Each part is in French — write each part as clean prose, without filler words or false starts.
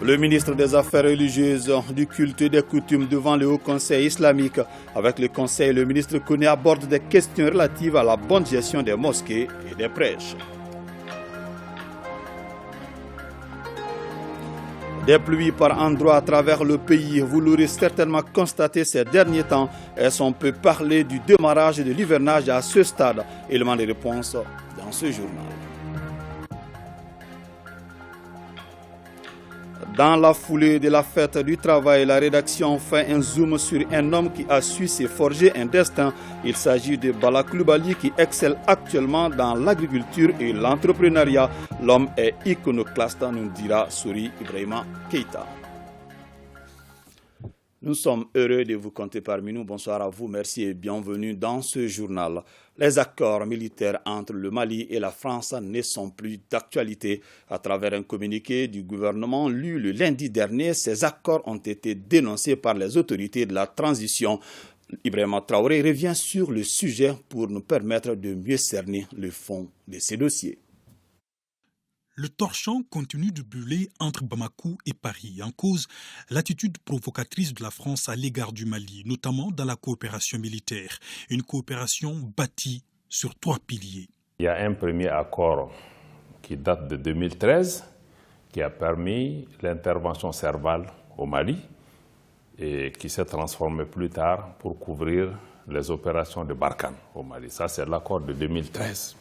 Le ministre des Affaires religieuses, du culte et des coutumes devant le Haut Conseil islamique. Avec le Conseil, le ministre Koné aborde des questions relatives à la bonne gestion des mosquées et des prêches. Des pluies par endroits à travers le pays, vous l'aurez certainement constaté ces derniers temps. Est-ce qu'on peut parler du démarrage de l'hivernage à ce stade? Élément de réponse dans ce journal. Dans la foulée de la fête du travail, la rédaction fait un zoom sur un homme qui a su se forger un destin. Il s'agit de Bala Coulibaly qui excelle actuellement dans l'agriculture et l'entrepreneuriat. L'homme est iconoclaste, nous dira Souri Ibrahima Keïta. Nous sommes heureux de vous compter parmi nous. Bonsoir à vous, merci et bienvenue dans ce journal. Les accords militaires entre le Mali et la France ne sont plus d'actualité. À travers un communiqué du gouvernement lu le lundi dernier, ces accords ont été dénoncés par les autorités de la transition. Ibrahima Traoré revient sur le sujet pour nous permettre de mieux cerner le fond de ces dossiers. Le torchon continue de brûler entre Bamako et Paris, en cause l'attitude provocatrice de la France à l'égard du Mali, notamment dans la coopération militaire, une coopération bâtie sur 3 piliers. Il y a un premier accord qui date de 2013, qui a permis l'intervention Serval au Mali et qui s'est transformé plus tard pour couvrir les opérations de Barkhane au Mali. Ça, c'est l'accord de 2013.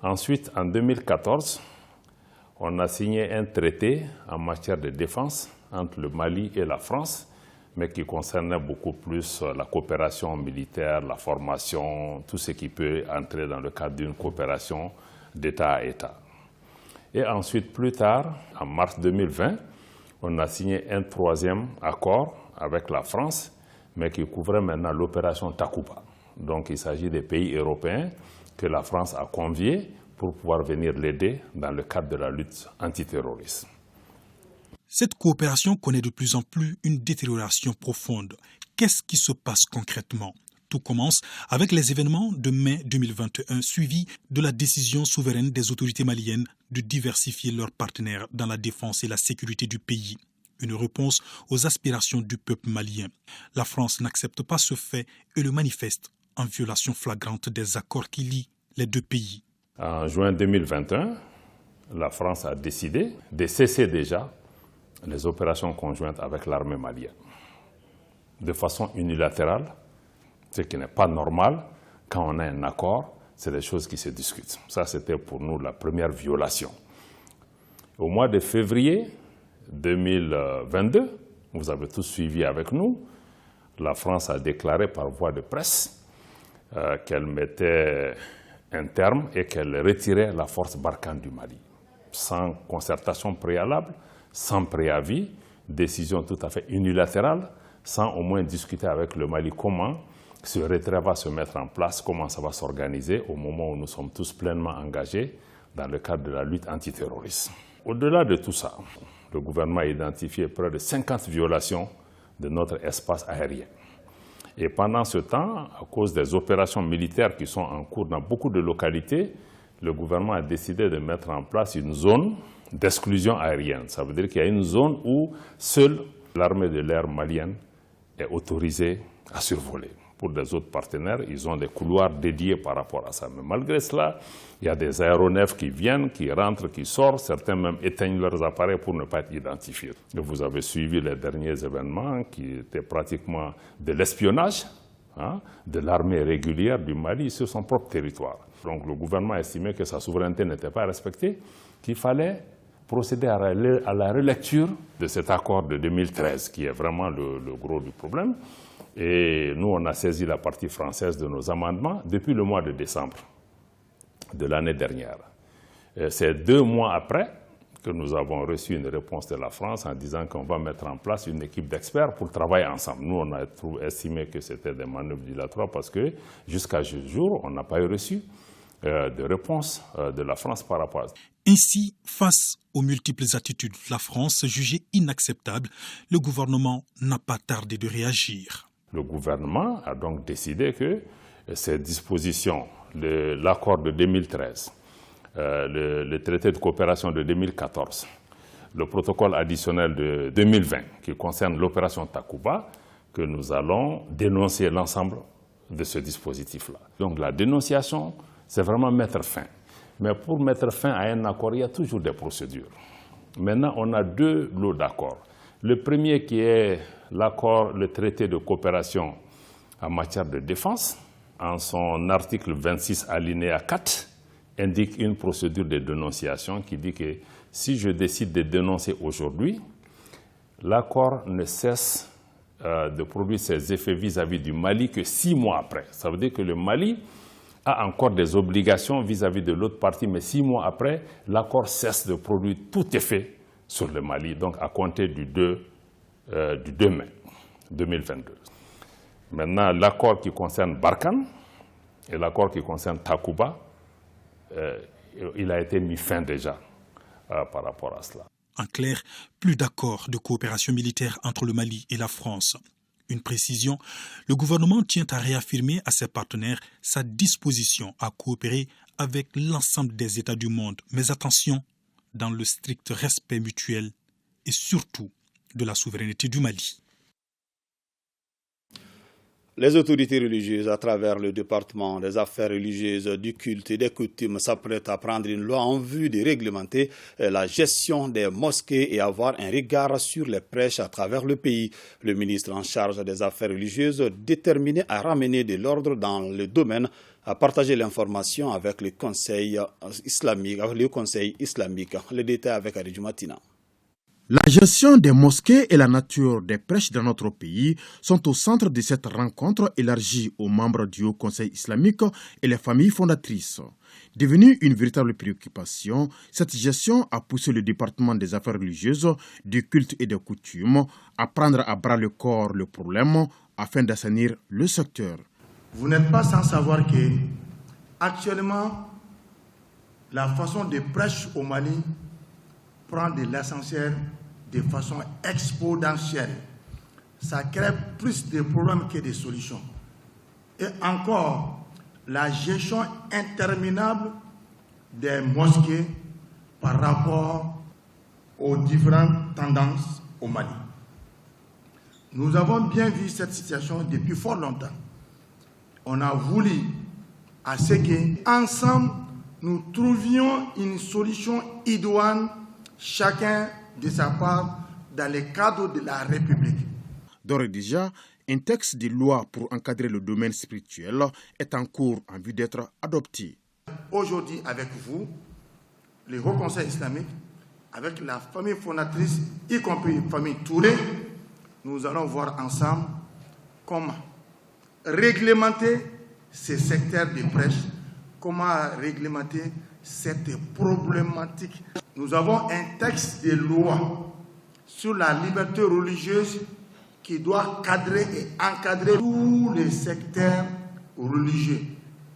Ensuite, en 2014, on a signé un traité en matière de défense entre le Mali et la France, mais qui concernait beaucoup plus la coopération militaire, la formation, tout ce qui peut entrer dans le cadre d'une coopération d'État à État. Et ensuite, plus tard, en mars 2020, on a signé un 3e accord avec la France, mais qui couvrait maintenant l'opération Takuba. Donc il s'agit des pays européens que la France a conviés pour pouvoir venir l'aider dans le cadre de la lutte antiterroriste. Cette coopération connaît de plus en plus une détérioration profonde. Qu'est-ce qui se passe concrètement? Tout commence avec les événements de mai 2021 suivis de la décision souveraine des autorités maliennes de diversifier leurs partenaires dans la défense et la sécurité du pays. Une réponse aux aspirations du peuple malien. La France n'accepte pas ce fait et le manifeste en violation flagrante des accords qui lient les 2 pays. En juin 2021, la France a décidé de cesser déjà les opérations conjointes avec l'armée malienne. De façon unilatérale, ce qui n'est pas normal. Quand on a un accord, c'est des choses qui se discutent. Ça, c'était pour nous la première violation. Au mois de février 2022, vous avez tous suivi avec nous, la France a déclaré par voie de presse qu'elle mettait un terme et qu'elle retirait la force Barkhane du Mali. Sans concertation préalable, sans préavis, décision tout à fait unilatérale, sans au moins discuter avec le Mali comment ce retrait va se mettre en place, comment ça va s'organiser au moment où nous sommes tous pleinement engagés dans le cadre de la lutte antiterroriste. Au-delà de tout ça, le gouvernement a identifié près de 50 violations de notre espace aérien. Et pendant ce temps, à cause des opérations militaires qui sont en cours dans beaucoup de localités, le gouvernement a décidé de mettre en place une zone d'exclusion aérienne. Ça veut dire qu'il y a une zone où seule l'armée de l'air malienne est autorisée à survoler. Pour des autres partenaires, ils ont des couloirs dédiés par rapport à ça. Mais malgré cela, il y a des aéronefs qui viennent, qui rentrent, qui sortent. Certains même éteignent leurs appareils pour ne pas être identifiés. Et vous avez suivi les derniers événements qui étaient pratiquement de l'espionnage de l'armée régulière du Mali sur son propre territoire. Donc le gouvernement a estimé que sa souveraineté n'était pas respectée, qu'il fallait procéder à la relecture de cet accord de 2013, qui est vraiment le gros du problème. Et nous, on a saisi la partie française de nos amendements depuis le mois de décembre de l'année dernière. C'est 2 mois après que nous avons reçu une réponse de la France en disant qu'on va mettre en place une équipe d'experts pour travailler ensemble. Nous, on a estimé que c'était des manœuvres dilatoires parce que jusqu'à ce jour, on n'a pas eu reçu de réponse de la France par rapport à ça. Ainsi, face aux multiples attitudes de la France jugées inacceptables, le gouvernement n'a pas tardé de réagir. Le gouvernement a donc décidé que ces dispositions, l'accord de 2013, le traité de coopération de 2014, le protocole additionnel de 2020 qui concerne l'opération Takuba que nous allons dénoncer l'ensemble de ce dispositif-là. Donc la dénonciation, c'est vraiment mettre fin. Mais pour mettre fin à un accord, il y a toujours des procédures. Maintenant, on a deux lots d'accords. Le premier qui est l'accord, le traité de coopération en matière de défense, en son article 26 alinéa 4, indique une procédure de dénonciation qui dit que si je décide de dénoncer aujourd'hui, l'accord ne cesse de produire ses effets vis-à-vis du Mali que 6 mois après. Ça veut dire que le Mali a encore des obligations vis-à-vis de l'autre partie, mais 6 mois après, l'accord cesse de produire tout effet sur le Mali, donc à compter du 2 mai 2022. Maintenant, l'accord qui concerne Barkhane et l'accord qui concerne Takuba, il a été mis fin déjà par rapport à cela. En clair, plus d'accord de coopération militaire entre le Mali et la France. Une précision, le gouvernement tient à réaffirmer à ses partenaires sa disposition à coopérer avec l'ensemble des États du monde. Mais attention, dans le strict respect mutuel et surtout de la souveraineté du Mali. Les autorités religieuses, à travers le département des affaires religieuses, du culte et des coutumes, s'apprêtent à prendre une loi en vue de réglementer la gestion des mosquées et avoir un regard sur les prêches à travers le pays. Le ministre en charge des affaires religieuses, déterminé à ramener de l'ordre dans le domaine, a partagé l'information avec le Conseil islamique. Le détail avec Aridju Matina. La gestion des mosquées et la nature des prêches dans notre pays sont au centre de cette rencontre élargie aux membres du Haut Conseil islamique et les familles fondatrices. Devenue une véritable préoccupation, cette gestion a poussé le département des affaires religieuses, du culte et des coutumes à prendre à bras le corps le problème afin d'assainir le secteur. Vous n'êtes pas sans savoir que, actuellement, la façon de prêcher au Mali prend de l'essentiel de façon exponentielle. Ça crée plus de problèmes que de solutions. Et encore, la gestion interminable des mosquées par rapport aux différentes tendances au Mali. Nous avons bien vu cette situation depuis fort longtemps. On a voulu à ce qu'ensemble, nous trouvions une solution idoine, chacun de sa part, dans le cadre de la République. D'ores et déjà, un texte de loi pour encadrer le domaine spirituel est en cours en vue d'être adopté. Aujourd'hui, avec vous, le Haut Conseil islamique, avec la famille fondatrice, y compris la famille Touré, nous allons voir ensemble comment réglementer ces secteurs de prêche, comment réglementer cette problématique. Nous avons un texte de loi sur la liberté religieuse qui doit cadrer et encadrer tous les secteurs religieux,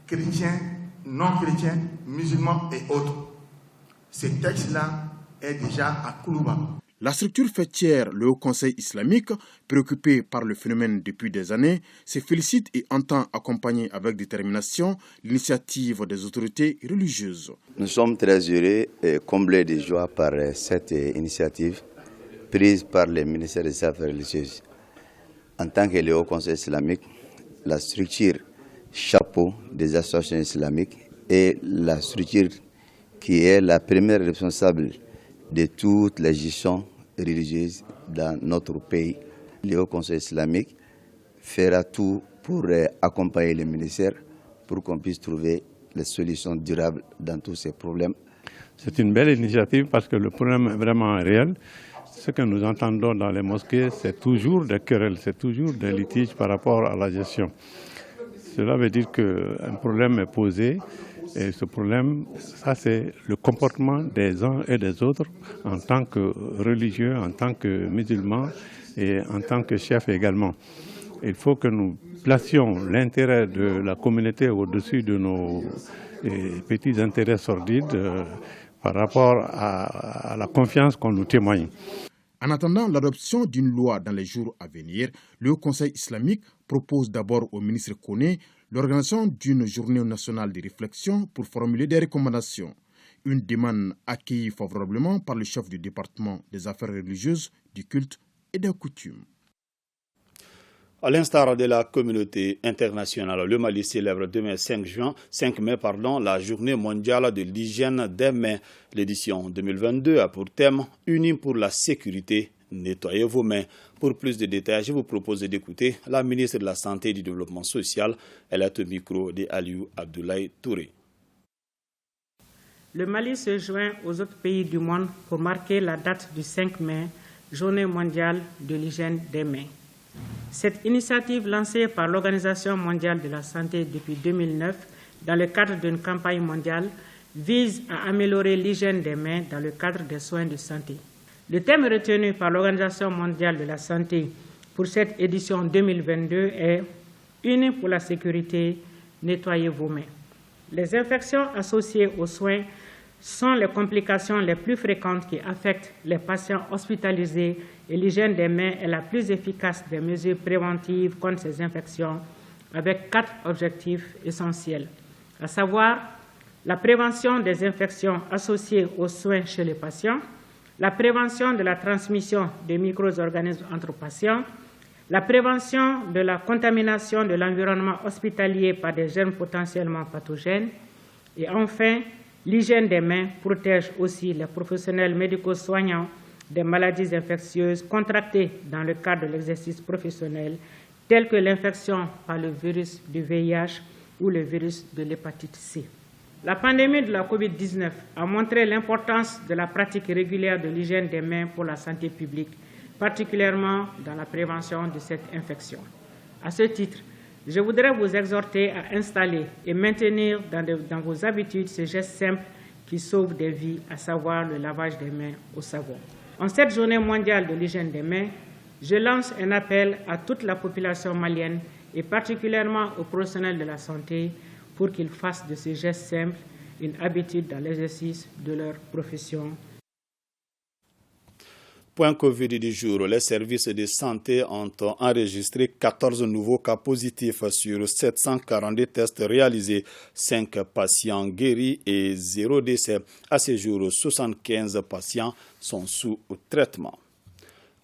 chrétiens, non chrétiens, musulmans et autres. Ce texte-là est déjà à Koulouba. La structure fêtière, le Haut Conseil islamique, préoccupé par le phénomène depuis des années, se félicite et entend accompagner avec détermination l'initiative des autorités religieuses. Nous sommes très heureux et comblés de joie par cette initiative prise par le ministère des Affaires religieuses. En tant que le Haut Conseil islamique, la structure chapeau des associations islamiques est la structure qui est la première responsable de toute la gestion religieuse dans notre pays. Le Haut Conseil islamique fera tout pour accompagner le ministère pour qu'on puisse trouver les solutions durables dans tous ces problèmes. C'est une belle initiative parce que le problème est vraiment réel. Ce que nous entendons dans les mosquées, c'est toujours des querelles, c'est toujours des litiges par rapport à la gestion. Cela veut dire qu'un problème est posé. Et ce problème, ça c'est le comportement des uns et des autres en tant que religieux, en tant que musulmans et en tant que chefs également. Il faut que nous placions l'intérêt de la communauté au-dessus de nos petits intérêts sordides par rapport à la confiance qu'on nous témoigne. En attendant l'adoption d'une loi dans les jours à venir, le Haut Conseil islamique propose d'abord au ministre Koné l'organisation d'une journée nationale de réflexion pour formuler des recommandations. Une demande accueillie favorablement par le chef du département des affaires religieuses, du culte et des coutumes. À l'instar de la communauté internationale, le Mali célèbre demain 5 mai, la journée mondiale de l'hygiène des mains. L'édition 2022 a pour thème « Unis pour la sécurité, nettoyez vos mains ». Pour plus de détails, je vous propose d'écouter la ministre de la Santé et du Développement social. Elle est au micro de Aliou Abdoulaye Touré. Le Mali se joint aux autres pays du monde pour marquer la date du 5 mai, journée mondiale de l'hygiène des mains. Cette initiative lancée par l'Organisation mondiale de la santé depuis 2009 dans le cadre d'une campagne mondiale vise à améliorer l'hygiène des mains dans le cadre des soins de santé. Le thème retenu par l'Organisation mondiale de la santé pour cette édition 2022 est « Unis pour la sécurité, nettoyez vos mains ». Les infections associées aux soins sont les complications les plus fréquentes qui affectent les patients hospitalisés et l'hygiène des mains est la plus efficace des mesures préventives contre ces infections avec 4 objectifs essentiels, à savoir la prévention des infections associées aux soins chez les patients, la prévention de la transmission des micro-organismes entre patients, la prévention de la contamination de l'environnement hospitalier par des germes potentiellement pathogènes et enfin, l'hygiène des mains protège aussi les professionnels médico-soignants des maladies infectieuses contractées dans le cadre de l'exercice professionnel, telles que l'infection par le virus du VIH ou le virus de l'hépatite C. La pandémie de la COVID-19 a montré l'importance de la pratique régulière de l'hygiène des mains pour la santé publique, particulièrement dans la prévention de cette infection. À ce titre, je voudrais vous exhorter à installer et maintenir dans vos habitudes ce geste simple qui sauve des vies, à savoir le lavage des mains au savon. En cette journée mondiale de l'hygiène des mains, je lance un appel à toute la population malienne et particulièrement aux professionnels de la santé pour qu'ils fassent de ce geste simple une habitude dans l'exercice de leur profession. Point Covid du jour, les services de santé ont enregistré 14 nouveaux cas positifs sur 742 tests réalisés, 5 patients guéris et 0 décès. À ce jour, 75 patients sont sous traitement.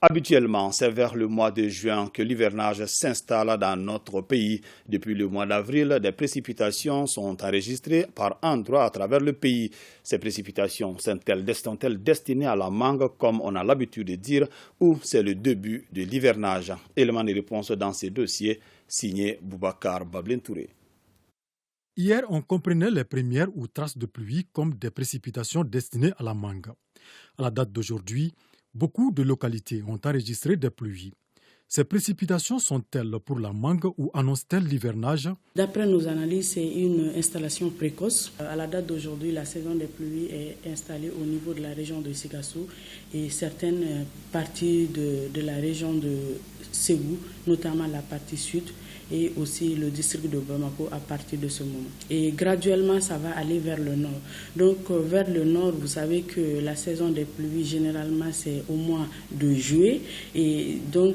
Habituellement, c'est vers le mois de juin que l'hivernage s'installe dans notre pays. Depuis le mois d'avril, des précipitations sont enregistrées par endroits à travers le pays. Ces précipitations sont-elles destinées à la mangue, comme on a l'habitude de dire, ou c'est le début de l'hivernage? Élément de réponse dans ces dossiers, signé Boubacar Bablin Touré. Hier, on comprenait les premières ou traces de pluie comme des précipitations destinées à la mangue. À la date d'aujourd'hui, beaucoup de localités ont enregistré des pluies. Ces précipitations sont-elles pour la mangue ou annoncent-elles l'hivernage? D'après nos analyses, c'est une installation précoce. À la date d'aujourd'hui, la saison des pluies est installée au niveau de la région de Sigassou et certaines parties de la région de Ségou, notamment la partie sud, et aussi le district de Bamako à partir de ce moment. Et graduellement, ça va aller vers le nord. Donc, vers le nord, vous savez que la saison des pluies, généralement, c'est au mois de juillet. Et donc,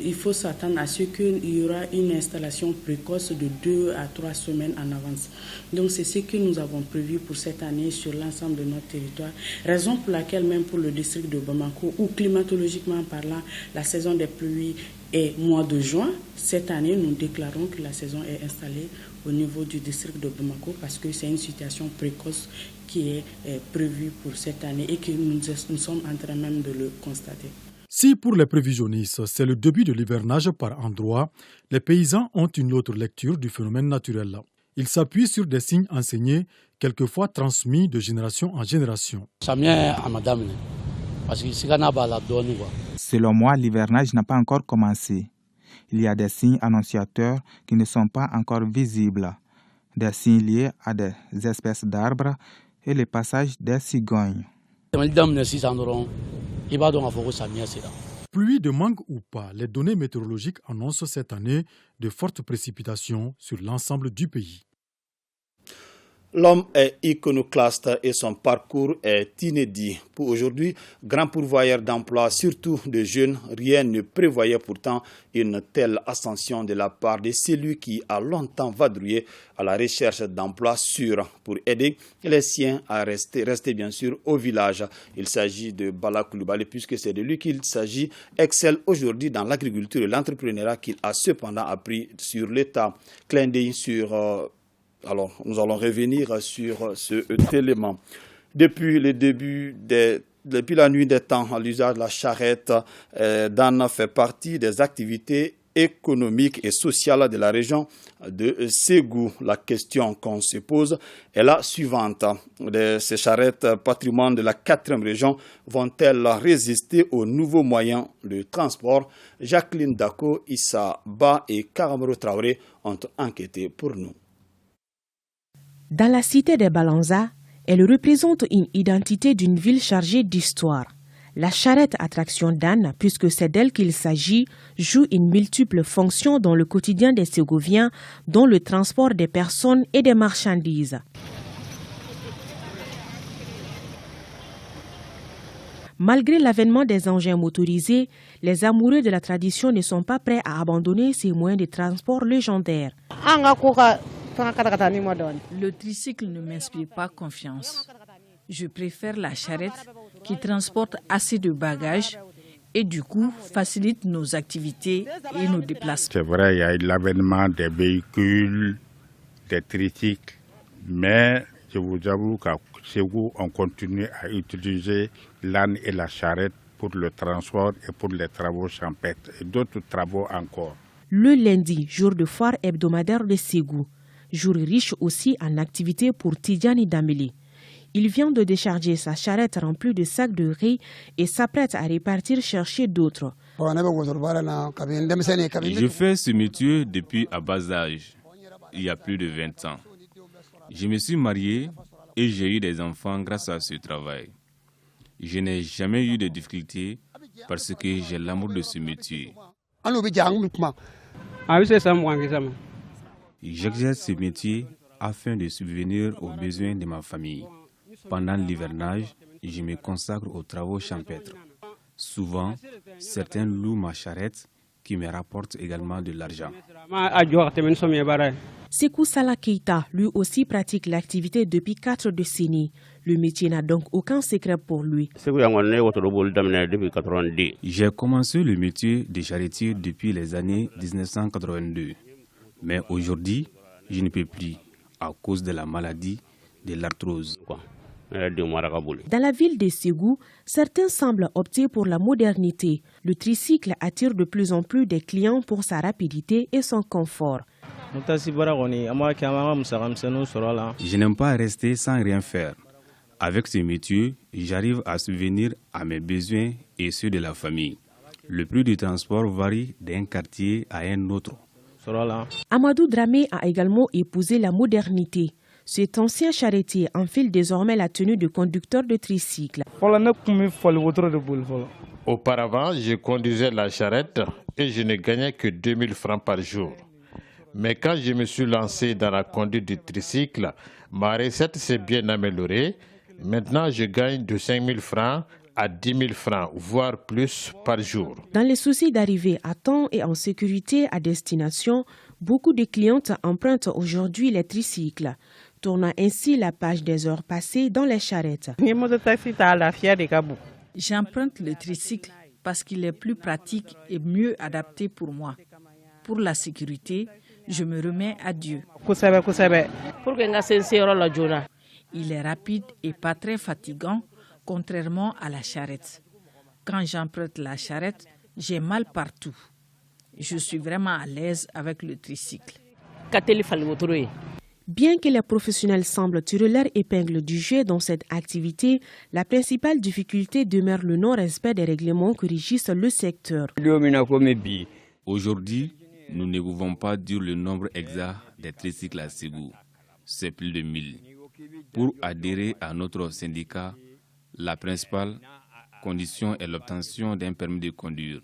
il faut s'attendre à ce qu'il y aura une installation précoce de 2 à 3 semaines en avance. Donc, c'est ce que nous avons prévu pour cette année sur l'ensemble de notre territoire. Raison pour laquelle, même pour le district de Bamako, où climatologiquement parlant, la saison des pluies est mois de juin, cette année, nous déclarons que la saison est installée au niveau du district de Bamako parce que c'est une situation précoce qui est prévue pour cette année et que nous sommes en train même de le constater. Si pour les prévisionnistes, c'est le début de l'hivernage par endroits, les paysans ont une autre lecture du phénomène naturel. Ils s'appuient sur des signes enseignés, quelquefois transmis de génération en génération. Selon moi, l'hivernage n'a pas encore commencé. Il y a des signes annonciateurs qui ne sont pas encore visibles, des signes liés à des espèces d'arbres et le passage des cigognes. Pluie de mangue ou pas, les données météorologiques annoncent cette année de fortes précipitations sur l'ensemble du pays. L'homme est iconoclaste et son parcours est inédit. Pour aujourd'hui, grand pourvoyeur d'emplois, surtout de jeunes, rien ne prévoyait pourtant une telle ascension de la part de celui qui a longtemps vadrouillé à la recherche d'emplois sûrs pour aider les siens à rester bien sûr au village. Il s'agit de Bala Coulibaly, puisque c'est de lui qu'il s'agit, excelle aujourd'hui dans l'agriculture et l'entrepreneuriat qu'il a cependant appris sur l'État. Clin d'œil sur... Alors, nous allons revenir sur ce élément. Depuis la nuit des temps, l'usage de la charrette d'âne fait partie des activités économiques et sociales de la région de Ségou. La question qu'on se pose est la suivante. Ces charrettes, patrimoine de la 4e région, vont-elles résister aux nouveaux moyens de transport? Jacqueline Dako, Issa Ba et Karamoro Traoré ont enquêté pour nous. Dans la cité des Balanza, elle représente une identité d'une ville chargée d'histoire. La charrette attraction d'âne, puisque c'est d'elle qu'il s'agit, joue une multiple fonction dans le quotidien des Ségoviens, dont le transport des personnes et des marchandises. Malgré l'avènement des engins motorisés, les amoureux de la tradition ne sont pas prêts à abandonner ces moyens de transport légendaires. Le tricycle ne m'inspire pas confiance. Je préfère la charrette qui transporte assez de bagages et du coup facilite nos activités et nos déplacements. C'est vrai, il y a eu l'avènement des véhicules, des tricycles, mais je vous avoue qu'à Ségou, on continue à utiliser l'âne et la charrette pour le transport et pour les travaux champêtres et d'autres travaux encore. Le lundi, jour de foire hebdomadaire de Ségou. Jour riche aussi en activités pour Tidiane Dameli. Il vient de décharger sa charrette remplie de sacs de riz et s'apprête à repartir chercher d'autres. Je fais ce métier depuis à bas âge, il y a plus de 20 ans. Je me suis marié et j'ai eu des enfants grâce à ce travail. Je n'ai jamais eu de difficultés parce que j'ai l'amour de ce métier. J'exerce ce métier afin de subvenir aux besoins de ma famille. Pendant l'hivernage, je me consacre aux travaux champêtres. Souvent, certains louent ma charrette qui me rapporte également de l'argent. Sekou Salah Keita, lui aussi, pratique l'activité depuis 4 décennies. Le métier n'a donc aucun secret pour lui. J'ai commencé le métier de charretier depuis les années 1982. Mais aujourd'hui, je ne peux plus à cause de la maladie de l'arthrose. Dans la ville de Ségou, certains semblent opter pour la modernité. Le tricycle attire de plus en plus des clients pour sa rapidité et son confort. Je n'aime pas rester sans rien faire. Avec ce métier, j'arrive à subvenir à mes besoins et ceux de la famille. Le prix du transport varie d'un quartier à un autre. Amadou Dramé a également épousé la modernité. Cet ancien charretier enfile désormais la tenue de conducteur de tricycle. Auparavant, je conduisais la charrette et je ne gagnais que 2000 francs par jour. Mais quand je me suis lancé dans la conduite du tricycle, ma recette s'est bien améliorée. Maintenant, je gagne de 5000 francs à 10 000 francs, voire plus par jour. Dans les soucis d'arriver à temps et en sécurité à destination, beaucoup de clientes empruntent aujourd'hui les tricycles, tournant ainsi la page des heures passées dans les charrettes. J'emprunte le tricycle parce qu'il est plus pratique et mieux adapté pour moi. Pour la sécurité, je me remets à Dieu. Il est rapide et pas très fatigant, contrairement à la charrette. Quand j'emprunte la charrette, j'ai mal partout. Je suis vraiment à l'aise avec le tricycle. Bien que les professionnels semblent tirer leur épingle du jeu dans cette activité, la principale difficulté demeure le non-respect des règlements qui régissent le secteur. Aujourd'hui, nous ne pouvons pas dire le nombre exact des tricycles à Ségou. C'est plus de 1000. Pour adhérer à notre syndicat, la principale condition est l'obtention d'un permis de conduire.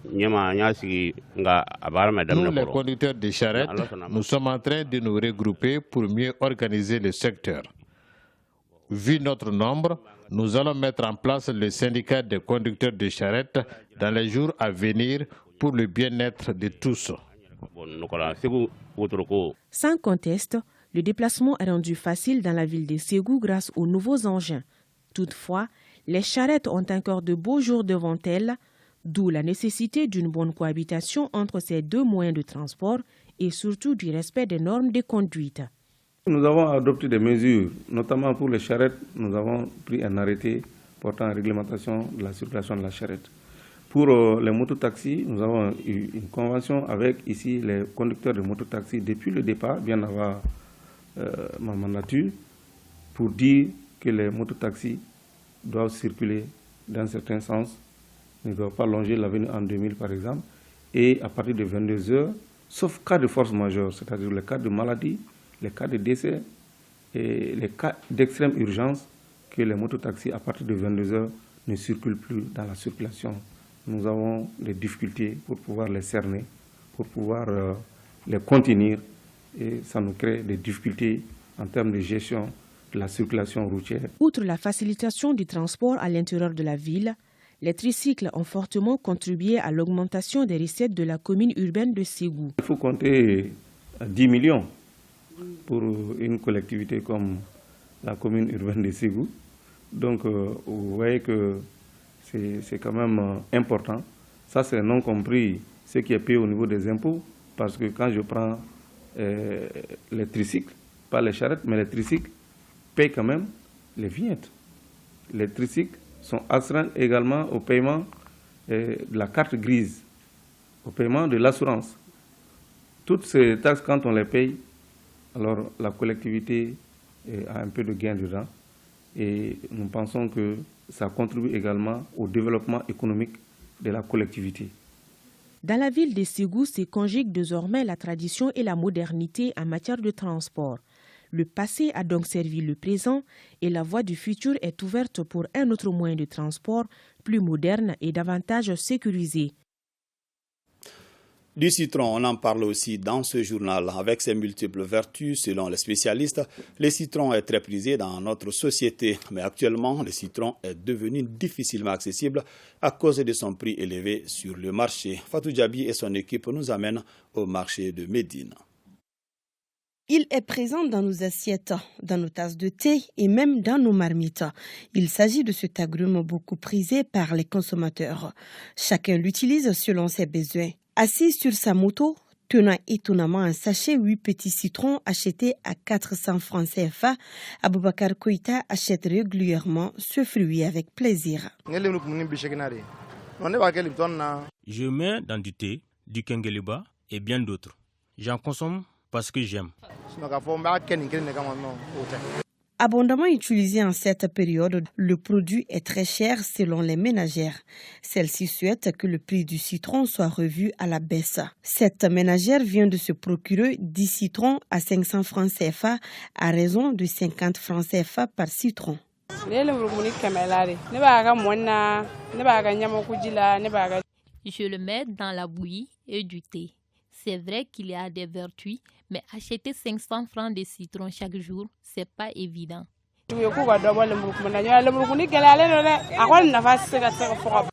les conducteurs de charrettes, nous sommes en train de nous regrouper pour mieux organiser le secteur. Vu notre nombre, nous allons mettre en place le syndicat des conducteurs de charrettes dans les jours à venir pour le bien-être de tous. Sans conteste, le déplacement est rendu facile dans la ville de Ségou grâce aux nouveaux engins. Toutefois, les charrettes ont encore de beaux jours devant elles, d'où la nécessité d'une bonne cohabitation entre ces deux moyens de transport et surtout du respect des normes de conduite. Nous avons adopté des mesures, notamment pour les charrettes. Nous avons pris un arrêté portant la réglementation de la circulation de la charrette. Pour les mototaxis, nous avons eu une convention avec ici les conducteurs de mototaxis depuis le départ, bien avant ma mandature, pour dire que les mototaxis doivent circuler dans un certain sens, ne doivent pas longer l'avenue en 2000 par exemple, et à partir de 22 heures, sauf cas de force majeure, c'est-à-dire les cas de maladie, les cas de décès et les cas d'extrême urgence, que les mototaxis à partir de 22 heures ne circulent plus dans la circulation. Nous avons des difficultés pour pouvoir les cerner, pour pouvoir les contenir, et ça nous crée des difficultés en termes de gestion de la circulation routière. Outre la facilitation du transport à l'intérieur de la ville, les tricycles ont fortement contribué à l'augmentation des recettes de la commune urbaine de Ségou. Il faut compter 10 millions pour une collectivité comme la commune urbaine de Ségou. Donc vous voyez que c'est quand même important. Ça, c'est non compris ce qui est payé au niveau des impôts, parce que quand je prends les tricycles, pas les charrettes, mais les tricycles, payent quand même les vignettes. Les tricycles sont astreints également au paiement de la carte grise, au paiement de l'assurance. Toutes ces taxes, quand on les paye, alors la collectivité a un peu de gain dedans. Et nous pensons que ça contribue également au développement économique de la collectivité. Dans la ville de Ségou se conjuguent désormais la tradition et la modernité en matière de transport. Le passé a donc servi le présent et la voie du futur est ouverte pour un autre moyen de transport plus moderne et davantage sécurisé. Du citron, on en parle aussi dans ce journal. Avec ses multiples vertus, selon les spécialistes, le citron est très prisé dans notre société. Mais actuellement, le citron est devenu difficilement accessible à cause de son prix élevé sur le marché. Fatou Djabi et son équipe nous amènent au marché de Médine. Il est présent dans nos assiettes, dans nos tasses de thé et même dans nos marmites. Il s'agit de cet agrume beaucoup prisé par les consommateurs. Chacun l'utilise selon ses besoins. Assis sur sa moto, tenant étonnamment un sachet 8 petits citrons achetés à 400 francs CFA, Aboubakar Koïta achète régulièrement ce fruit avec plaisir. Je mets dans du thé, du kengeleba et bien d'autres. J'en consomme parce que j'aime. Abondamment utilisé en cette période, le produit est très cher selon les ménagères. Celle-ci souhaite que le prix du citron soit revu à la baisse. Cette ménagère vient de se procurer 10 citrons à 500 francs CFA à raison de 50 francs CFA par citron. Je le mets dans la bouillie et du thé. C'est vrai qu'il y a des vertus, mais acheter 500 francs de citron chaque jour, c'est pas évident.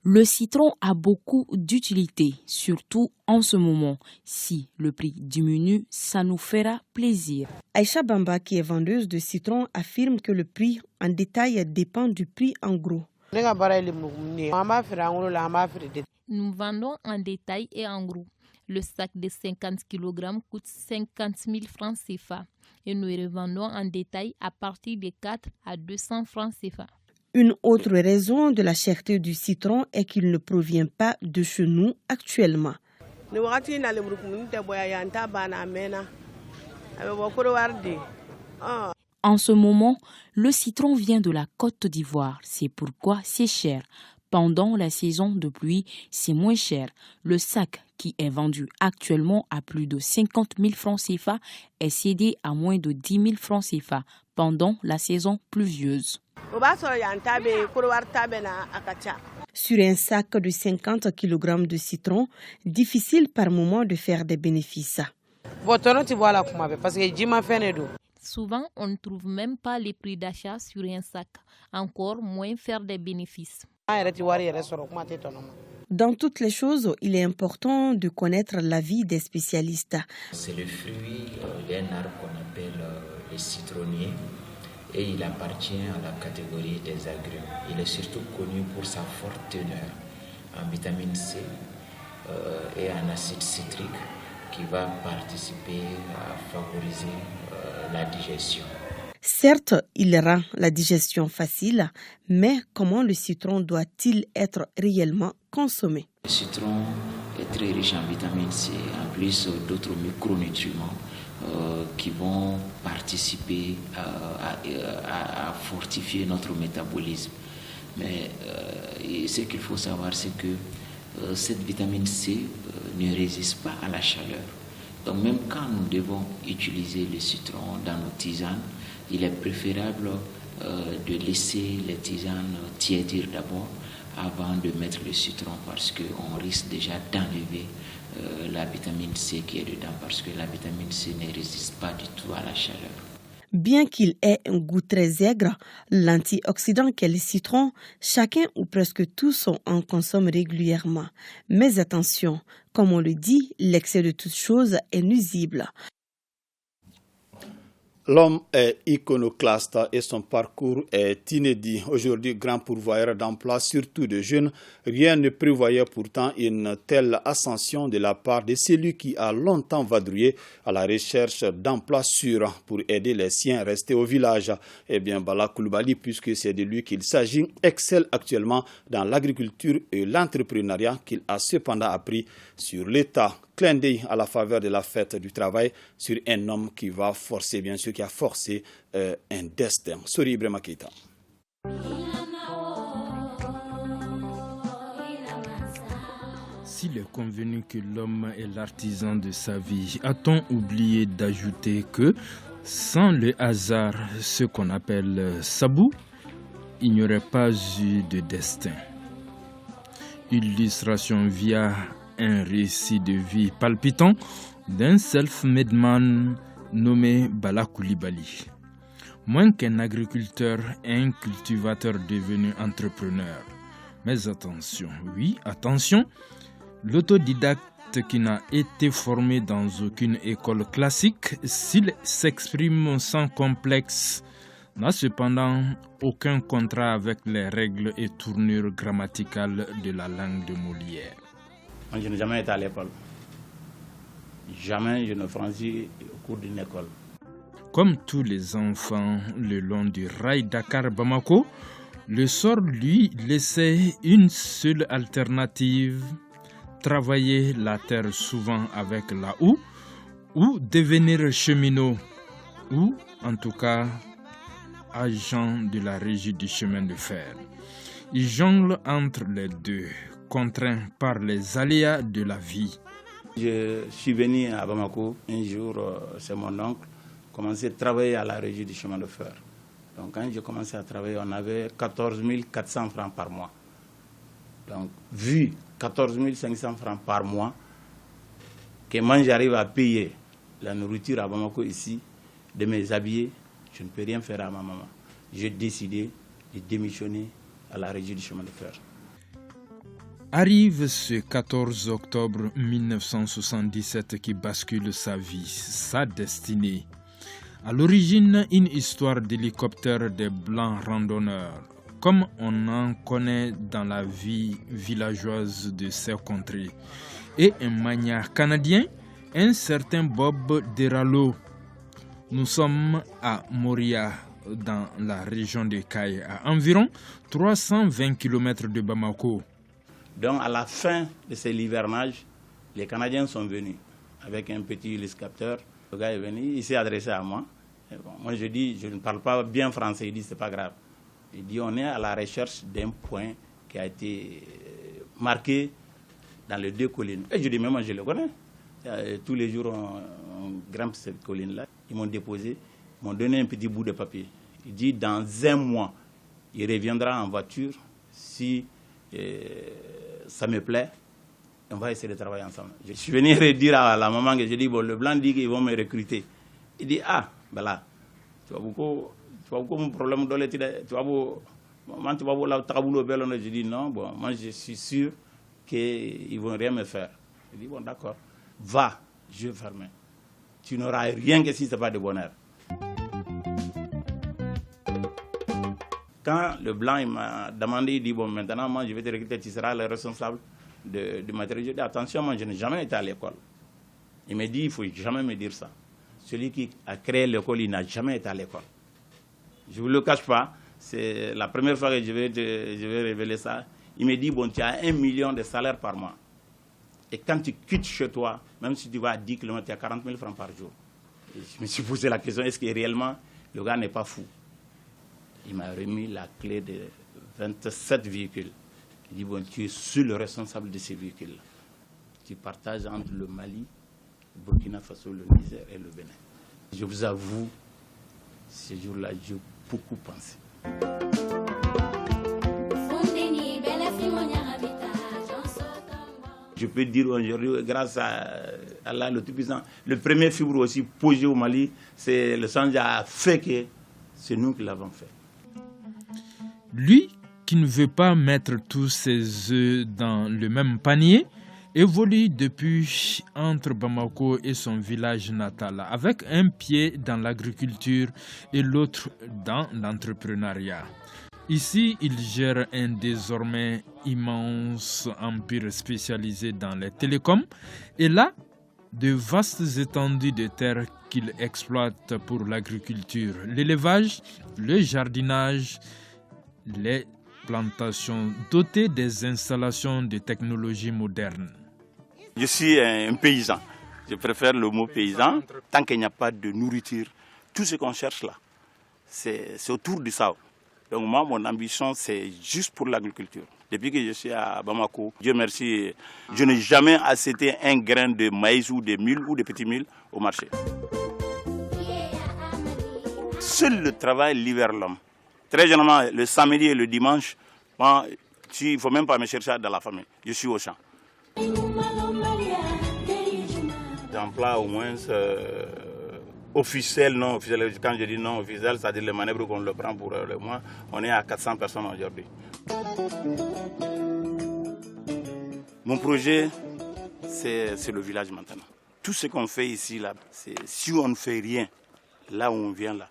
Le citron a beaucoup d'utilité, surtout en ce moment. Si le prix diminue, ça nous fera plaisir. Aïcha Bamba, qui est vendeuse de citron, affirme que le prix en détail dépend du prix en gros. Nous vendons en détail et en gros. Le sac de 50 kg coûte 50 000 francs CFA et nous revendons en détail à partir de 4 à 200 francs CFA. Une autre raison de la cherté du citron est qu'il ne provient pas de chez nous actuellement. En ce moment, le citron vient de la Côte d'Ivoire, c'est pourquoi c'est cher. Pendant la saison de pluie, c'est moins cher. Le sac, qui est vendu actuellement à plus de 50 000 francs CFA, est cédé à moins de 10 000 francs CFA pendant la saison pluvieuse. Sur un sac de 50 kg de citron, difficile par moment de faire des bénéfices. Souvent, on ne trouve même pas les prix d'achat sur un sac, encore moins faire des bénéfices. Dans toutes les choses, il est important de connaître l'avis des spécialistes. C'est le fruit d'un arbre qu'on appelle le citronnier et il appartient à la catégorie des agrumes. Il est surtout connu pour sa forte teneur en vitamine C et en acide citrique qui va participer à favoriser la digestion. Certes, il rend la digestion facile, mais comment le citron doit-il être réellement consommé? Le citron est très riche en vitamine C, en plus d'autres micronutriments qui vont participer à fortifier notre métabolisme. Mais ce qu'il faut savoir, c'est que cette vitamine C ne résiste pas à la chaleur. Donc même quand nous devons utiliser le citron dans nos tisanes, il est préférable de laisser les tisanes tiédir d'abord avant de mettre le citron parce qu'on risque déjà d'enlever la vitamine C qui est dedans parce que la vitamine C ne résiste pas du tout à la chaleur. Bien qu'il ait un goût très aigre, l'antioxydant qu'est le citron, chacun ou presque tous en consomment régulièrement. Mais attention, comme on le dit, l'excès de toute chose est nuisible. L'homme est iconoclaste et son parcours est inédit. Aujourd'hui, grand pourvoyeur d'emplois, surtout de jeunes, rien ne prévoyait pourtant une telle ascension de la part de celui qui a longtemps vadrouillé à la recherche d'emplois sûrs pour aider les siens restés au village. Eh bien, Bala Coulibaly, puisque c'est de lui qu'il s'agit, excelle actuellement dans l'agriculture et l'entrepreneuriat qu'il a cependant appris sur l'État. Clin d'œil à la faveur de la fête du travail sur un homme qui va forcer, bien sûr, qui a forcé un destin. Sori Ibrahima Keita. S'il est convenu que l'homme est l'artisan de sa vie, a-t-on oublié d'ajouter que, sans le hasard, ce qu'on appelle sabou, il n'y aurait pas eu de destin. Illustration via un récit de vie palpitant d'un self-made man nommé Bala Coulibaly. Moins qu'un agriculteur, un cultivateur devenu entrepreneur. Mais attention, oui, attention, l'autodidacte qui n'a été formé dans aucune école classique, s'il s'exprime sans complexe, n'a cependant aucun contrat avec les règles et tournures grammaticales de la langue de Molière. Moi, je n'ai jamais été à l'école. Jamais je ne franchis au cours d'une école. Comme tous les enfants le long du rail Dakar-Bamako, le sort lui laissait une seule alternative, travailler la terre souvent avec la houe, ou devenir cheminot, ou en tout cas agent de la régie du chemin de fer. Il jongle entre les deux, contraint par les aléas de la vie. Je suis venu à Bamako un jour, c'est mon oncle, commencé à travailler à la régie du chemin de fer. Donc quand j'ai commencé à travailler, on avait 14 400 francs par mois. Donc vu 14 500 francs par mois, que moi j'arrive à payer la nourriture à Bamako ici, de mes habillés, je ne peux rien faire à ma maman. J'ai décidé de démissionner à la régie du chemin de fer. Arrive ce 14 octobre 1977 qui bascule sa vie, sa destinée. À l'origine, une histoire d'hélicoptère des blancs randonneurs, comme on en connaît dans la vie villageoise de ces contrées. Et un maniaque canadien, un certain Bob Deralo. Nous sommes à Moria, dans la région de Kaye, à environ 320 km de Bamako. Donc à la fin de ces hivernages, les Canadiens sont venus avec un petit hélicoptère. Le gars est venu, il s'est adressé à moi. Bon, moi je dis, je ne parle pas bien français, il dit c'est pas grave. Il dit on est à la recherche d'un point qui a été marqué dans les deux collines. Et je dis mais moi je le connais. Tous les jours on grimpe cette colline-là. Ils m'ont déposé, ils m'ont donné un petit bout de papier. Il dit dans un mois, il reviendra en voiture si ça me plaît, on va essayer de travailler ensemble. Je suis venu dire à la maman que j'ai dit, bon, le blanc dit qu'ils vont me recruter. Il dit, ah, ben là, tu vois beaucoup mon problème dans les tu vois beaucoup, je dis non, bon, moi je suis sûr qu'ils ne vont rien me faire. Il dit, bon, d'accord, va, yeux fermés. Tu n'auras rien que si ce n'est pas de bonheur. Quand le blanc il m'a demandé, il dit, bon, maintenant, moi je vais te recruter, tu seras le responsable du matériel. Je dis, attention, moi je n'ai jamais été à l'école. Il me dit, il ne faut jamais me dire ça. Celui qui a créé l'école, il n'a jamais été à l'école. Je ne vous le cache pas, c'est la première fois que je vais révéler ça. Il me dit, bon, tu as 1 million de salaire par mois. Et quand tu quittes chez toi, même si tu vas à 10 km, tu as 40 000 francs par jour. Et je me suis posé la question, est-ce que réellement le gars n'est pas fou? Il m'a remis la clé de 27 véhicules. Il dit, bon, tu es seul le responsable de ces véhicules. Tu partages entre le Mali, le Burkina Faso, le Niger et le Bénin. Je vous avoue, ce jour-là, j'ai beaucoup pensé. Je peux dire aujourd'hui, grâce à Allah le Tout-Puissant, le premier fibre aussi posé au Mali, c'est le Sanja a fait que c'est nous qui l'avons fait. Lui, qui ne veut pas mettre tous ses œufs dans le même panier, évolue depuis entre Bamako et son village natal, avec un pied dans l'agriculture et l'autre dans l'entrepreneuriat. Ici, il gère un désormais immense empire spécialisé dans les télécoms et là, de vastes étendues de terre qu'il exploite pour l'agriculture, l'élevage, le jardinage, les plantations dotées des installations de technologies modernes. Je suis un paysan. Je préfère le mot paysan. Tant qu'il n'y a pas de nourriture, tout ce qu'on cherche là, c'est autour du sable. Donc moi, mon ambition, c'est juste pour l'agriculture. Depuis que je suis à Bamako, Dieu merci, je n'ai jamais accepté un grain de maïs ou de mil ou de petits mil au marché. Seul le travail libère l'homme. Très généralement, le samedi et le dimanche, moi, il ne faut même pas me chercher dans la famille. Je suis au champ. J'emploie au moins officiel, non officiel. Quand je dis non officiel, c'est-à-dire les manœuvres qu'on le prend pour le mois, on est à 400 personnes aujourd'hui. Mon projet, c'est le village maintenant. Tout ce qu'on fait ici, là, si on ne fait rien, là où on vient, là,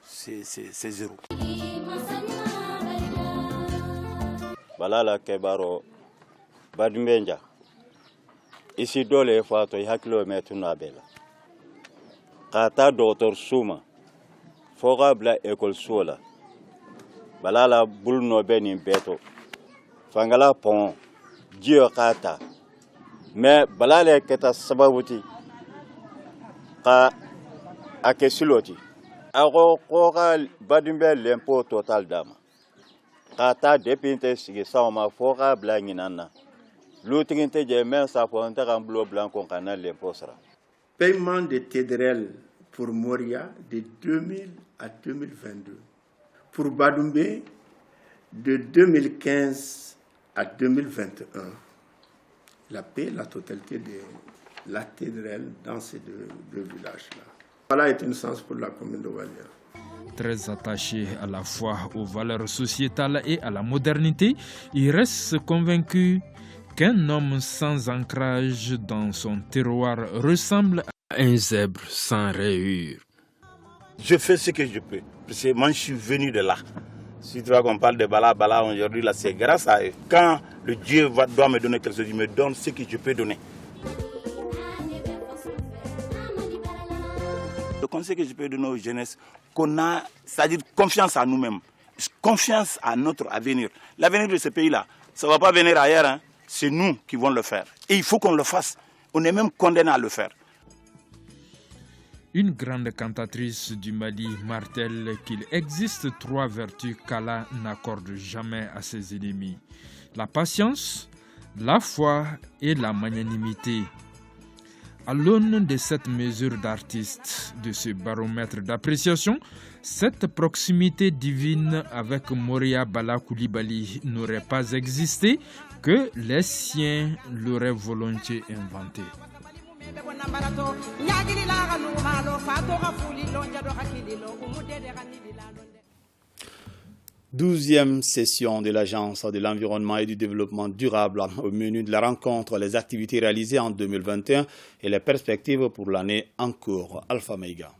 c'est zéro. Balala Kebaro Badumbenja. Ici, dans les fois, il y a kilomètres Nabela. Kata docteur Souma, Forabla école Sola. Balala Bulno Benin Beto. Fangala Pont, Dieu Kata. Mais Balala Keta Sababuti. Ka Akesuloti. Alors, Kora Badumbe l'impôt total d'âme. Kata dépinte si sama Fora Blanginana. L'outrinte de main sa fonte en bleu blanc qu'on canal l'impôt sera. Paiement de TEDREL pour Moria de 2000 à 2022. Pour Badumbe, de 2015 à 2021. La paix, la totalité de la TEDREL dans ces deux villages-là. Voilà est une chance pour la commune de Walia. Très attaché à la fois aux valeurs sociétales et à la modernité, il reste convaincu qu'un homme sans ancrage dans son terroir ressemble à un zèbre sans rayures. Je fais ce que je peux, parce que moi je suis venu de là. Si tu vois qu'on parle de Bala aujourd'hui, là, c'est grâce à eux. Quand le Dieu doit me donner quelque chose, il me donne ce que je peux donner. Le conseil que je peux donner aux jeunesses, qu'on a, c'est-à-dire confiance en nous-mêmes, confiance à notre avenir. L'avenir de ce pays-là, ça ne va pas venir ailleurs, hein. C'est nous qui vont le faire. Et il faut qu'on le fasse. On est même condamné à le faire. Une grande cantatrice du Mali martèle qu'il existe 3 vertus qu'Allah n'accorde jamais à ses ennemis. La patience, la foi et la magnanimité. À l'aune de cette mesure d'artiste, de ce baromètre d'appréciation, cette proximité divine avec Moria Bala Coulibaly n'aurait pas existé que les siens l'auraient volontiers inventé. 12e session de l'Agence de l'environnement et du développement durable. Au menu de la rencontre, les activités réalisées en 2021 et les perspectives pour l'année en cours. Alpha Meiga.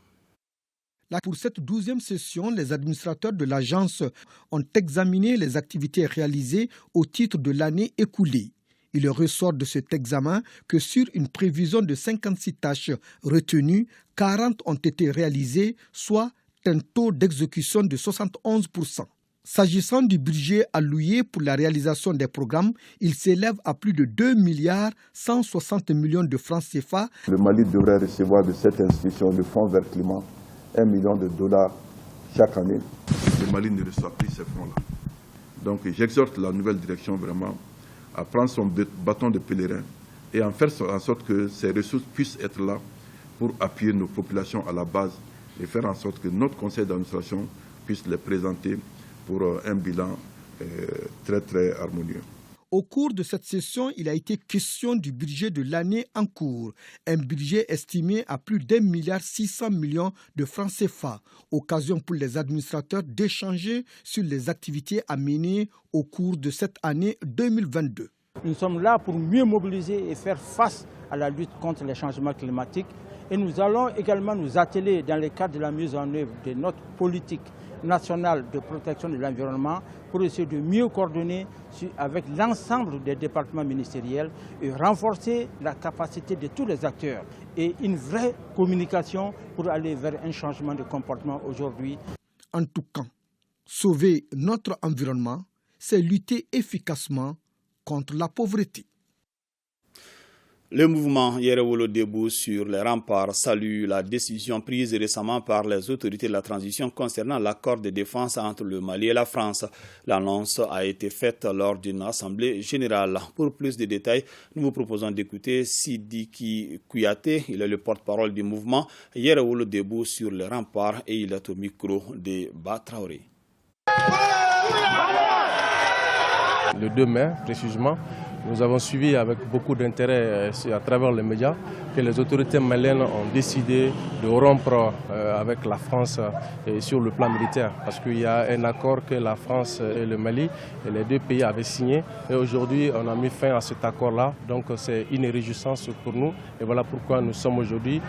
Pour cette 12e session, les administrateurs de l'agence ont examiné les activités réalisées au titre de l'année écoulée. Il ressort de cet examen que sur une prévision de 56 tâches retenues, 40 ont été réalisées, soit un taux d'exécution de 71%. S'agissant du budget alloué pour la réalisation des programmes, il s'élève à plus de 2 milliards 160 millions de francs CFA. Le Mali devrait recevoir de cette institution, le Fonds vert climat, $1 million chaque année. Le Mali ne reçoit plus ces fonds-là. Donc j'exhorte la nouvelle direction vraiment à prendre son bâton de pèlerin et à faire en sorte que ces ressources puissent être là pour appuyer nos populations à la base et faire en sorte que notre conseil d'administration puisse les présenter pour un bilan très très harmonieux. Au cours de cette session, il a été question du budget de l'année en cours, un budget estimé à plus d'1 milliard 600 millions de francs CFA, occasion pour les administrateurs d'échanger sur les activités à mener au cours de cette année 2022. Nous sommes là pour mieux mobiliser et faire face à la lutte contre les changements climatiques et nous allons également nous atteler dans le cadre de la mise en œuvre de notre politique nationale de protection de l'environnement pour essayer de mieux coordonner avec l'ensemble des départements ministériels et renforcer la capacité de tous les acteurs et une vraie communication pour aller vers un changement de comportement aujourd'hui. En tout cas, sauver notre environnement, c'est lutter efficacement contre la pauvreté. Le mouvement Yerewolo Debout sur les remparts salue la décision prise récemment par les autorités de la transition concernant l'accord de défense entre le Mali et la France. L'annonce a été faite lors d'une assemblée générale. Pour plus de détails, nous vous proposons d'écouter Sidiki Kouyaté. Il est le porte-parole du mouvement Yerewolo Debout sur les remparts et il est au micro de Batraoré. Le 2 mai, précisément, nous avons suivi avec beaucoup d'intérêt à travers les médias que les autorités maliennes ont décidé de rompre avec la France sur le plan militaire. Parce qu'il y a un accord que la France et le Mali, et les deux pays avaient signé. Et aujourd'hui, on a mis fin à cet accord-là. Donc c'est une réjouissance pour nous. Et voilà pourquoi nous sommes aujourd'hui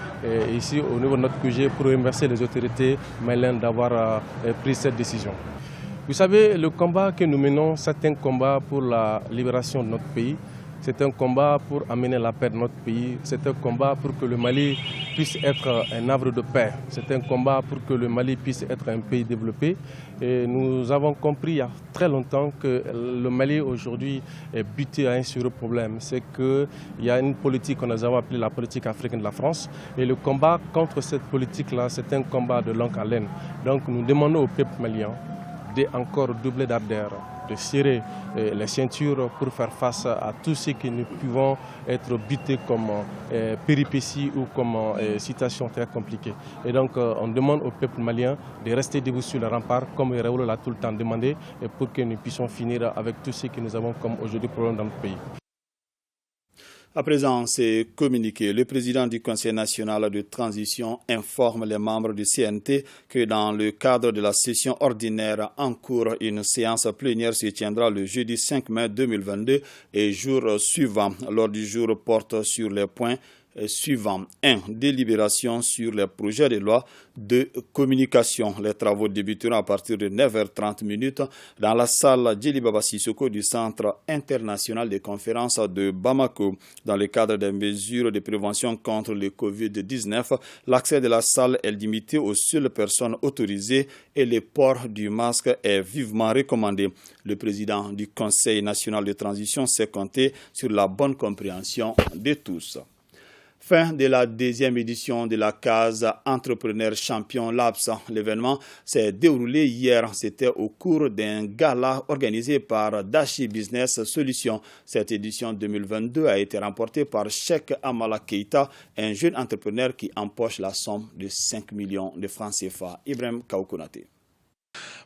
ici au niveau de notre QG pour remercier les autorités maliennes d'avoir pris cette décision. Vous savez, le combat que nous menons, c'est un combat pour la libération de notre pays. C'est un combat pour amener la paix de notre pays. C'est un combat pour que le Mali puisse être un havre de paix. C'est un combat pour que le Mali puisse être un pays développé. Et nous avons compris il y a très longtemps que le Mali aujourd'hui est buté à un seul problème. C'est qu'il y a une politique que nous avons appelée la politique africaine de la France. Et le combat contre cette politique-là, c'est un combat de longue haleine. Donc nous demandons au peuple malien d'encore doubler d'ardeur, de serrer les ceintures pour faire face à tout ce que nous pouvons être butés comme péripéties ou comme situations très compliquées. Et donc on demande au peuple malien de rester debout sur le rempart comme Raoul l'a tout le temps demandé et pour que nous puissions finir avec tout ce que nous avons comme aujourd'hui problème dans notre pays. À présent, c'est communiqué. Le président du Conseil national de transition informe les membres du CNT que dans le cadre de la session ordinaire en cours, une séance plénière se tiendra le jeudi 5 mai 2022 et jour suivant. L'ordre du jour porte sur les points suivants. 1. Délibération sur les projets de loi. 2. Communication. Les travaux débuteront à partir de 9h30 dans la salle Djeli Baba Sissoko du Centre international de conférences de Bamako. Dans le cadre des mesures de prévention contre le Covid-19, l'accès de la salle est limité aux seules personnes autorisées et le port du masque est vivement recommandé. Le président du Conseil national de transition s'est compté sur la bonne compréhension de tous. Fin de la 2e édition de la case Entrepreneur Champion Labs. L'événement s'est déroulé hier. C'était au cours d'un gala organisé par Dashi Business Solutions. Cette édition 2022 a été remportée par Cheikh Amala Keita, un jeune entrepreneur qui empoche la somme de 5 millions de francs CFA. Ibrahim Kaoukounate.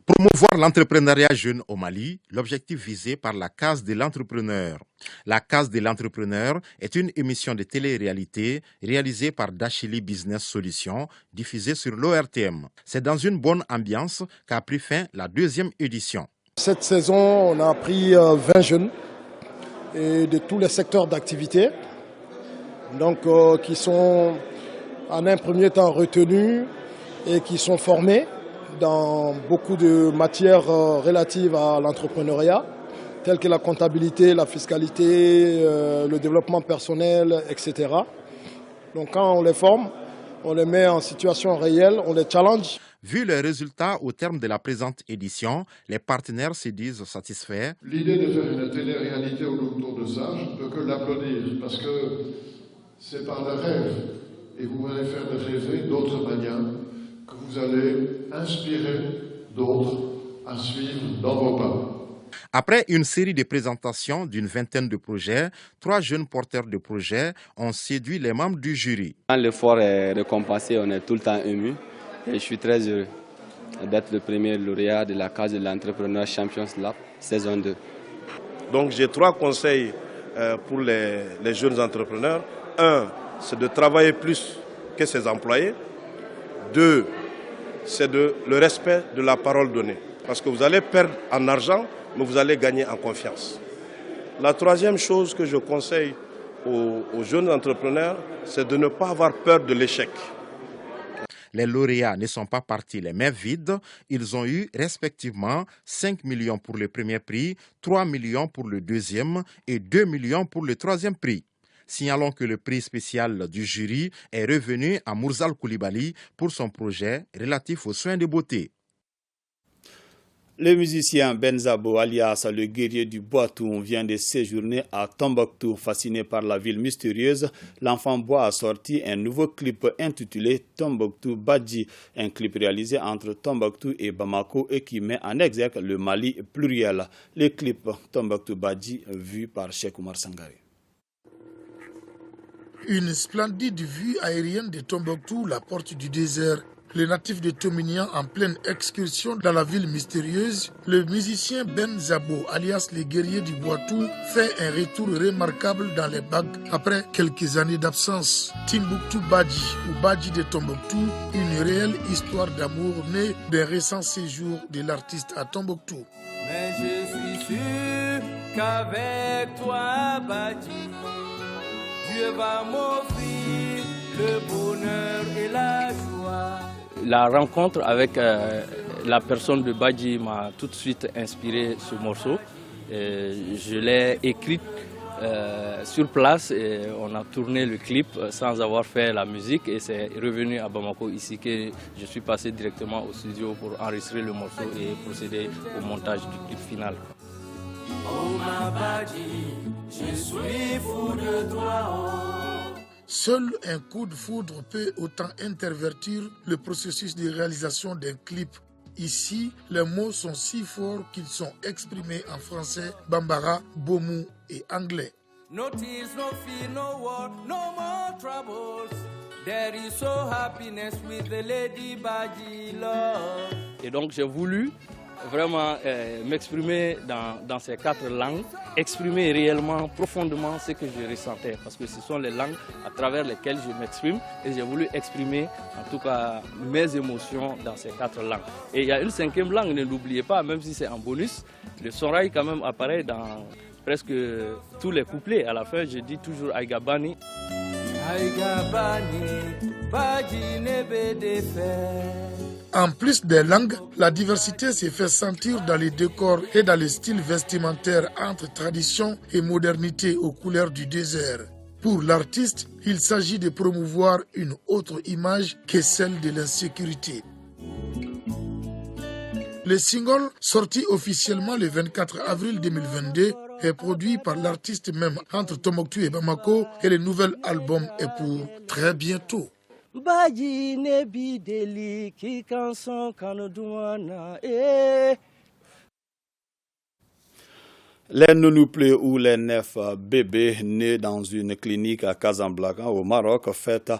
Promouvoir l'entrepreneuriat jeune au Mali, l'objectif visé par la case de l'entrepreneur. La case de l'entrepreneur est une émission de télé-réalité réalisée par Dachili Business Solutions, diffusée sur l'ORTM. C'est dans une bonne ambiance qu'a pris fin la 2e édition. Cette saison, on a pris 20 jeunes et de tous les secteurs d'activité, donc qui sont en un premier temps retenus et qui sont formés dans beaucoup de matières relatives à l'entrepreneuriat, telles que la comptabilité, la fiscalité, le développement personnel, etc. Donc quand on les forme, on les met en situation réelle, on les challenge. Vu les résultats au terme de la présente édition, les partenaires se disent satisfaits. L'idée de faire une télé-réalité autour de ça, je ne peux que l'applaudir parce que c'est par le rêve et vous allez faire de rêver d'autres manières que vous allez inspirer d'autres à suivre dans vos pas. Après une série de présentations d'une vingtaine de projets, 3 jeunes porteurs de projets ont séduit les membres du jury. Quand l'effort est récompensé, on est tout le temps ému et je suis très heureux d'être le premier lauréat de la case de l'Entrepreneur Champions Lab saison 2. Donc j'ai 3 conseils pour les jeunes entrepreneurs. 1, c'est de travailler plus que ses employés. 2, c'est le respect de la parole donnée. Parce que vous allez perdre en argent, mais vous allez gagner en confiance. La 3e chose que je conseille aux jeunes entrepreneurs, c'est de ne pas avoir peur de l'échec. Les lauréats ne sont pas partis les mains vides. Ils ont eu respectivement 5 millions pour le premier prix, 3 millions pour le 2e et 2 millions pour le 3e prix. Signalons que le prix spécial du jury est revenu à Mourzal Koulibaly pour son projet relatif aux soins de beauté. Le musicien Benzabo, alias le guerrier du Boitou, vient de séjourner à Tombouctou. Fasciné par la ville mystérieuse, l'enfant bois a sorti un nouveau clip intitulé Tombouctou Badji, un clip réalisé entre Tombouctou et Bamako et qui met en exergue le Mali pluriel. Le clip Tombouctou Badji vu par Cheikh Oumar Sangari. Une splendide vue aérienne de Tombouctou, la porte du désert. Les natifs de Tomignan en pleine excursion dans la ville mystérieuse, le musicien Benzabo, alias les guerriers du Boitou, fait un retour remarquable dans les bagues après quelques années d'absence. Timbuktu Badji ou Badji de Tombouctou, une réelle histoire d'amour née d'un récent séjour de l'artiste à Tombouctou. Mais je suis sûr qu'avec toi, Badji, Dieu va m'offrir le bonheur et la joie. La rencontre avec la personne de Badji m'a tout de suite inspiré ce morceau. Je l'ai écrit sur place et on a tourné le clip sans avoir fait la musique et c'est revenu à Bamako ici que je suis passé directement au studio pour enregistrer le morceau et procéder au montage du clip final. Oh ma Badji, je suis fou de toi. Seul un coup de foudre peut autant intervertir le processus de réalisation d'un clip. Ici, les mots sont si forts qu'ils sont exprimés en français, bambara, bomu et anglais. No tears, no fear, no war, no more troubles. There is so happiness with the Lady Badji love. Et donc j'ai voulu vraiment m'exprimer dans ces 4 langues, exprimer réellement, profondément ce que je ressentais, parce que ce sont les langues à travers lesquelles je m'exprime et j'ai voulu exprimer en tout cas mes émotions dans ces 4 langues. Et il y a une 5e langue, ne l'oubliez pas, même si c'est en bonus, le sonraï quand même apparaît dans presque tous les couplets. À la fin, je dis toujours Aïgabani. Aïgabani, Badji nebe de fer. En plus des langues, la diversité se fait sentir dans les décors et dans les styles vestimentaires entre tradition et modernité aux couleurs du désert. Pour l'artiste, il s'agit de promouvoir une autre image que celle de l'insécurité. Le single, sorti officiellement le 24 avril 2022, est produit par l'artiste même. Entre Tombouctou et Bamako, et le nouvel album est pour très bientôt. Les nounouplés ou les 9 bébés nés dans une clinique à Casablanca au Maroc fêtent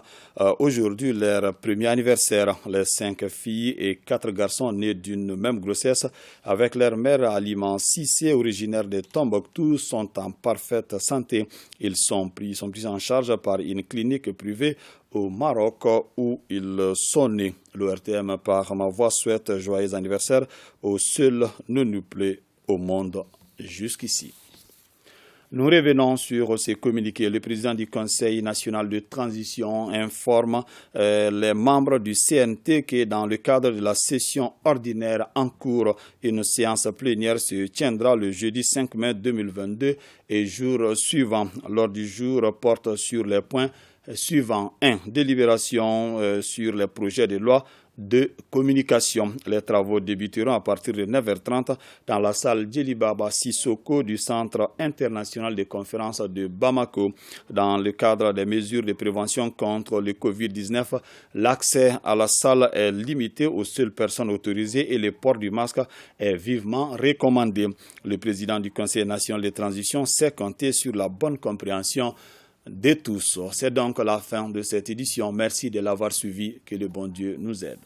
aujourd'hui leur premier anniversaire. Les 5 filles et 4 garçons nés d'une même grossesse avec leur mère Alima Cissé, originaire de Tombouctou, sont en parfaite santé. Ils sont pris en charge par une clinique privée au Maroc où ils sont nés. L'ORTM par ma voix souhaite joyeux anniversaire aux seuls nounouplés au monde. Jusqu'ici. Nous revenons sur ces communiqués. Le président du Conseil national de transition informe les membres du CNT que dans le cadre de la session ordinaire en cours, une séance plénière se tiendra le jeudi 5 mai 2022 et jour suivant. L'ordre du jour porte sur les points suivants. 1. Délibération sur les projets de loi de communication. Les travaux débuteront à partir de 9h30 dans la salle Djelibaba Sissoko du Centre international de conférences de Bamako. Dans le cadre des mesures de prévention contre le Covid-19, l'accès à la salle est limité aux seules personnes autorisées et le port du masque est vivement recommandé. Le président du Conseil national de transition sait compter sur la bonne compréhension de tous. C'est donc la fin de cette édition. Merci de l'avoir suivi. Que le bon Dieu nous aide.